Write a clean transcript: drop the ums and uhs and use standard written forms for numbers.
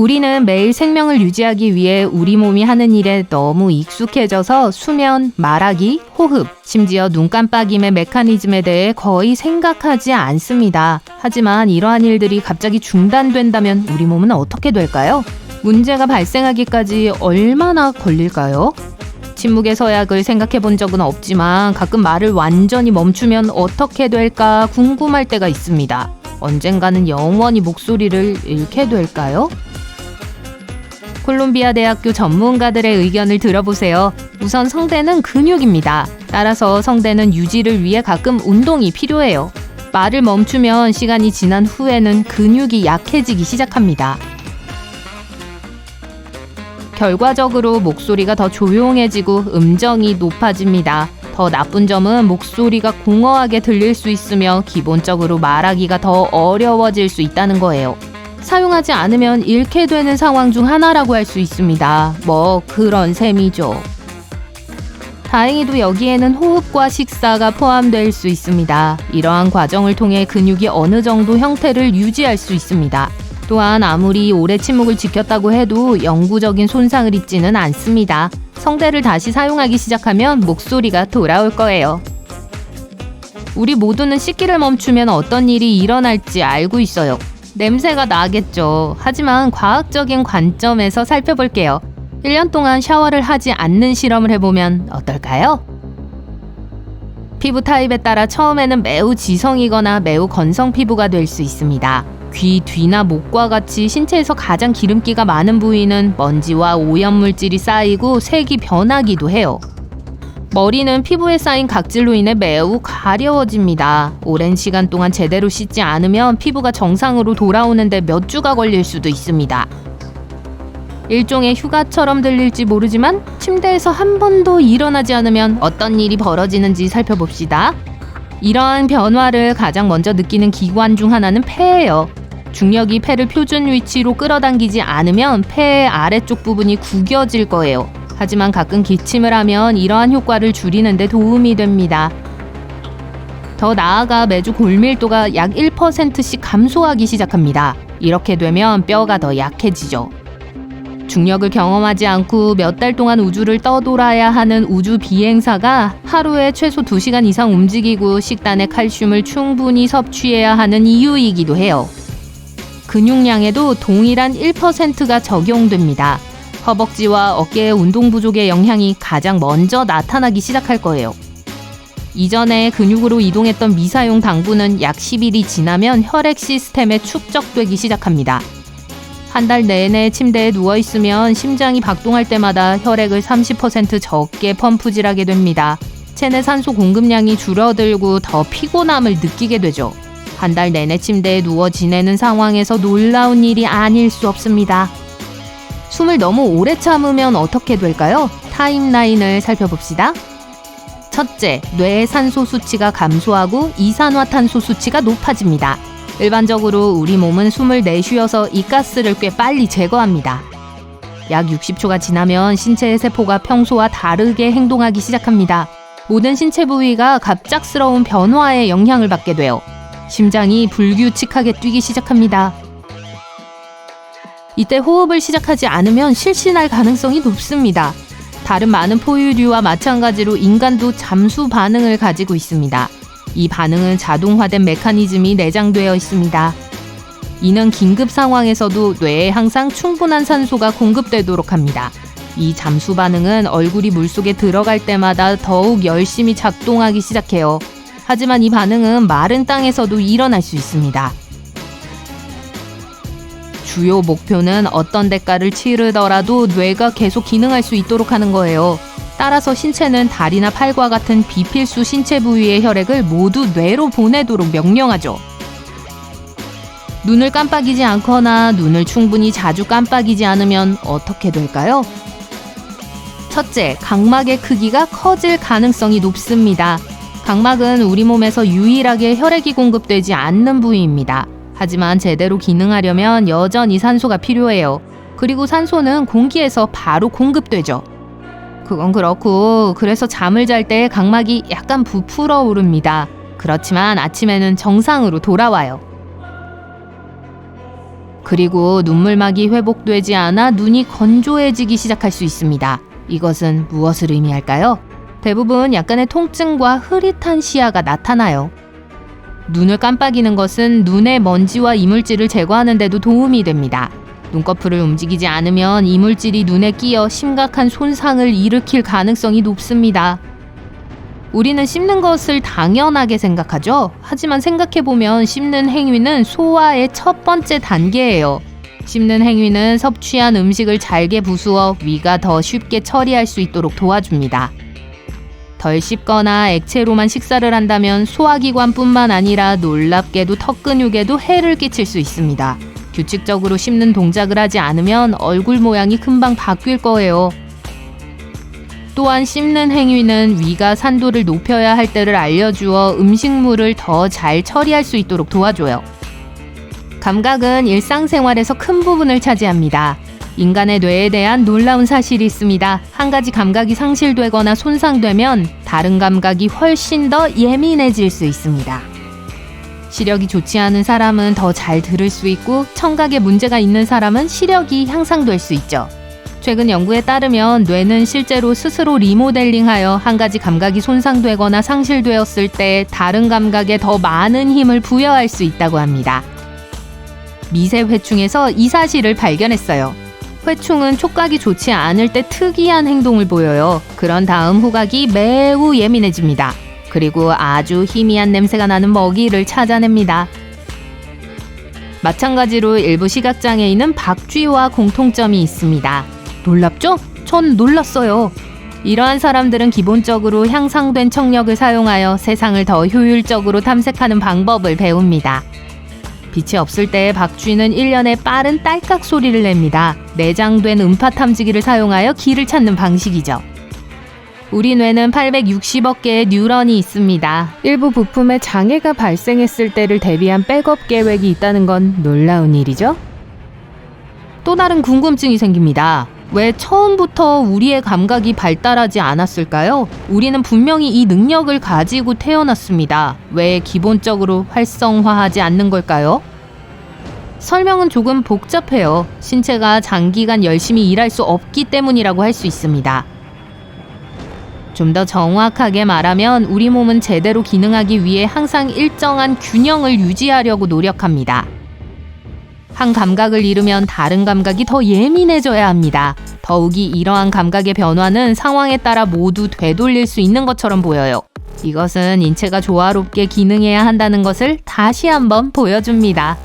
우리는 매일 생명을 유지하기 위해 우리 몸이 하는 일에 너무 익숙해져서 수면, 말하기, 호흡, 심지어 눈 깜빡임의 메커니즘에 대해 거의 생각하지 않습니다. 하지만 이러한 일들이 갑자기 중단된다면 우리 몸은 어떻게 될까요? 문제가 발생하기까지 얼마나 걸릴까요? 침묵의 서약을 생각해 본 적은 없지만 가끔 말을 완전히 멈추면 어떻게 될까 궁금할 때가 있습니다. 언젠가는 영원히 목소리를 잃게 될까요? 콜롬비아 대학교 전문가들의 의견을 들어보세요. 우선 성대는 근육입니다. 따라서 성대는 유지를 위해 가끔 운동이 필요해요. 말을 멈추면 시간이 지난 후에는 근육이 약해지기 시작합니다. 결과적으로 목소리가 더 조용해지고 음정이 높아집니다. 더 나쁜 점은 목소리가 공허하게 들릴 수 있으며 기본적으로 말하기가 더 어려워질 수 있다는 거예요. 사용하지 않으면 잃게 되는 상황 중 하나라고 할 수 있습니다. 뭐 그런 셈이죠. 다행히도 여기에는 호흡과 식사가 포함될 수 있습니다. 이러한 과정을 통해 근육이 어느 정도 형태를 유지할 수 있습니다. 또한 아무리 오래 침묵을 지켰다고 해도 영구적인 손상을 입지는 않습니다. 성대를 다시 사용하기 시작하면 목소리가 돌아올 거예요. 우리 모두는 씻기를 멈추면 어떤 일이 일어날지 알고 있어요. 냄새가 나겠죠. 하지만 과학적인 관점에서 살펴볼게요. 1년 동안 샤워를 하지 않는 실험을 해보면 어떨까요? 피부 타입에 따라 처음에는 매우 지성이거나 매우 건성 피부가 될 수 있습니다. 귀 뒤나 목과 같이 신체에서 가장 기름기가 많은 부위는 먼지와 오염물질이 쌓이고 색이 변하기도 해요. 머리는 피부에 쌓인 각질로 인해 매우 가려워집니다. 오랜 시간 동안 제대로 씻지 않으면 피부가 정상으로 돌아오는데 몇 주가 걸릴 수도 있습니다. 일종의 휴가처럼 들릴지 모르지만 침대에서 한 번도 일어나지 않으면 어떤 일이 벌어지는지 살펴봅시다. 이러한 변화를 가장 먼저 느끼는 기관 중 하나는 폐예요. 중력이 폐를 표준 위치로 끌어당기지 않으면 폐의 아래쪽 부분이 구겨질 거예요. 하지만 가끔 기침을 하면 이러한 효과를 줄이는 데 도움이 됩니다. 더 나아가 매주 골밀도가 약 1%씩 감소하기 시작합니다. 이렇게 되면 뼈가 더 약해지죠. 중력을 경험하지 않고 몇 달 동안 우주를 떠돌아야 하는 우주 비행사가 하루에 최소 2시간 이상 움직이고 식단에 칼슘을 충분히 섭취해야 하는 이유이기도 해요. 근육량에도 동일한 1%가 적용됩니다. 허벅지와 어깨의 운동 부족의 영향이 가장 먼저 나타나기 시작할 거예요. 이전에 근육으로 이동했던 미사용 당분은 약 10일이 지나면 혈액 시스템에 축적되기 시작합니다. 한 달 내내 침대에 누워있으면 심장이 박동할 때마다 혈액을 30% 적게 펌프질하게 됩니다. 체내 산소 공급량이 줄어들고 더 피곤함을 느끼게 되죠. 한 달 내내 침대에 누워 지내는 상황에서 놀라운 일이 아닐 수 없습니다. 숨을 너무 오래 참으면 어떻게 될까요? 타임라인을 살펴봅시다. 첫째, 뇌의 산소 수치가 감소하고 이산화탄소 수치가 높아집니다. 일반적으로 우리 몸은 숨을 내쉬어서 이 가스를 꽤 빨리 제거합니다. 약 60초가 지나면 신체의 세포가 평소와 다르게 행동하기 시작합니다. 모든 신체 부위가 갑작스러운 변화에 영향을 받게 돼요. 심장이 불규칙하게 뛰기 시작합니다. 이때 호흡을 시작하지 않으면 실신할 가능성이 높습니다. 다른 많은 포유류와 마찬가지로 인간도 잠수 반응을 가지고 있습니다. 이 반응은 자동화된 메커니즘이 내장되어 있습니다. 이는 긴급 상황에서도 뇌에 항상 충분한 산소가 공급되도록 합니다. 이 잠수 반응은 얼굴이 물속에 들어갈 때마다 더욱 열심히 작동하기 시작해요. 하지만 이 반응은 마른 땅에서도 일어날 수 있습니다. 주요 목표는 어떤 대가를 치르더라도 뇌가 계속 기능할 수 있도록 하는 거예요. 따라서 신체는 다리나 팔과 같은 비필수 신체 부위의 혈액을 모두 뇌로 보내도록 명령하죠. 눈을 깜빡이지 않거나 눈을 충분히 자주 깜빡이지 않으면 어떻게 될까요? 첫째, 각막의 크기가 커질 가능성이 높습니다. 각막은 우리 몸에서 유일하게 혈액이 공급되지 않는 부위입니다. 하지만 제대로 기능하려면 여전히 산소가 필요해요. 그리고 산소는 공기에서 바로 공급되죠. 그건 그렇고 그래서 잠을 잘 때 각막이 약간 부풀어 오릅니다. 그렇지만 아침에는 정상으로 돌아와요. 그리고 눈물막이 회복되지 않아 눈이 건조해지기 시작할 수 있습니다. 이것은 무엇을 의미할까요? 대부분 약간의 통증과 흐릿한 시야가 나타나요. 눈을 깜빡이는 것은 눈의 먼지와 이물질을 제거하는 데도 도움이 됩니다. 눈꺼풀을 움직이지 않으면 이물질이 눈에 끼어 심각한 손상을 일으킬 가능성이 높습니다. 우리는 씹는 것을 당연하게 생각하죠. 하지만 생각해보면 씹는 행위는 소화의 첫 번째 단계예요. 씹는 행위는 섭취한 음식을 잘게 부수어 위가 더 쉽게 처리할 수 있도록 도와줍니다. 덜 씹거나 액체로만 식사를 한다면 소화기관뿐만 아니라 놀랍게도 턱 근육에도 해를 끼칠 수 있습니다. 규칙적으로 씹는 동작을 하지 않으면 얼굴 모양이 금방 바뀔 거예요. 또한 씹는 행위는 위가 산도를 높여야 할 때를 알려주어 음식물을 더 잘 처리할 수 있도록 도와줘요. 감각은 일상생활에서 큰 부분을 차지합니다. 인간의 뇌에 대한 놀라운 사실이 있습니다. 한 가지 감각이 상실되거나 손상되면 다른 감각이 훨씬 더 예민해질 수 있습니다. 시력이 좋지 않은 사람은 더 잘 들을 수 있고 청각에 문제가 있는 사람은 시력이 향상될 수 있죠. 최근 연구에 따르면 뇌는 실제로 스스로 리모델링하여 한 가지 감각이 손상되거나 상실되었을 때 다른 감각에 더 많은 힘을 부여할 수 있다고 합니다. 미세 회충에서 이 사실을 발견했어요. 회충은 촉각이 좋지 않을 때 특이한 행동을 보여요. 그런 다음 후각이 매우 예민해집니다. 그리고 아주 희미한 냄새가 나는 먹이를 찾아냅니다. 마찬가지로 일부 시각장애인은 박쥐와 공통점이 있습니다. 놀랍죠? 전 놀랐어요. 이러한 사람들은 기본적으로 향상된 청력을 사용하여 세상을 더 효율적으로 탐색하는 방법을 배웁니다. 빛이 없을 때 박쥐는 1년에 빠른 딸깍 소리를 냅니다. 내장된 음파 탐지기를 사용하여 길을 찾는 방식이죠. 우리 뇌는 860억 개의 뉴런이 있습니다. 일부 부품에 장애가 발생했을 때를 대비한 백업 계획이 있다는 건 놀라운 일이죠? 또 다른 궁금증이 생깁니다. 왜 처음부터 우리의 감각이 발달하지 않았을까요? 우리는 분명히 이 능력을 가지고 태어났습니다. 왜 기본적으로 활성화하지 않는 걸까요? 설명은 조금 복잡해요. 신체가 장기간 열심히 일할 수 없기 때문이라고 할 수 있습니다. 좀 더 정확하게 말하면 우리 몸은 제대로 기능하기 위해 항상 일정한 균형을 유지하려고 노력합니다. 한 감각을 잃으면 다른 감각이 더 예민해져야 합니다. 더욱이 이러한 감각의 변화는 상황에 따라 모두 되돌릴 수 있는 것처럼 보여요. 이것은 인체가 조화롭게 기능해야 한다는 것을 다시 한번 보여줍니다.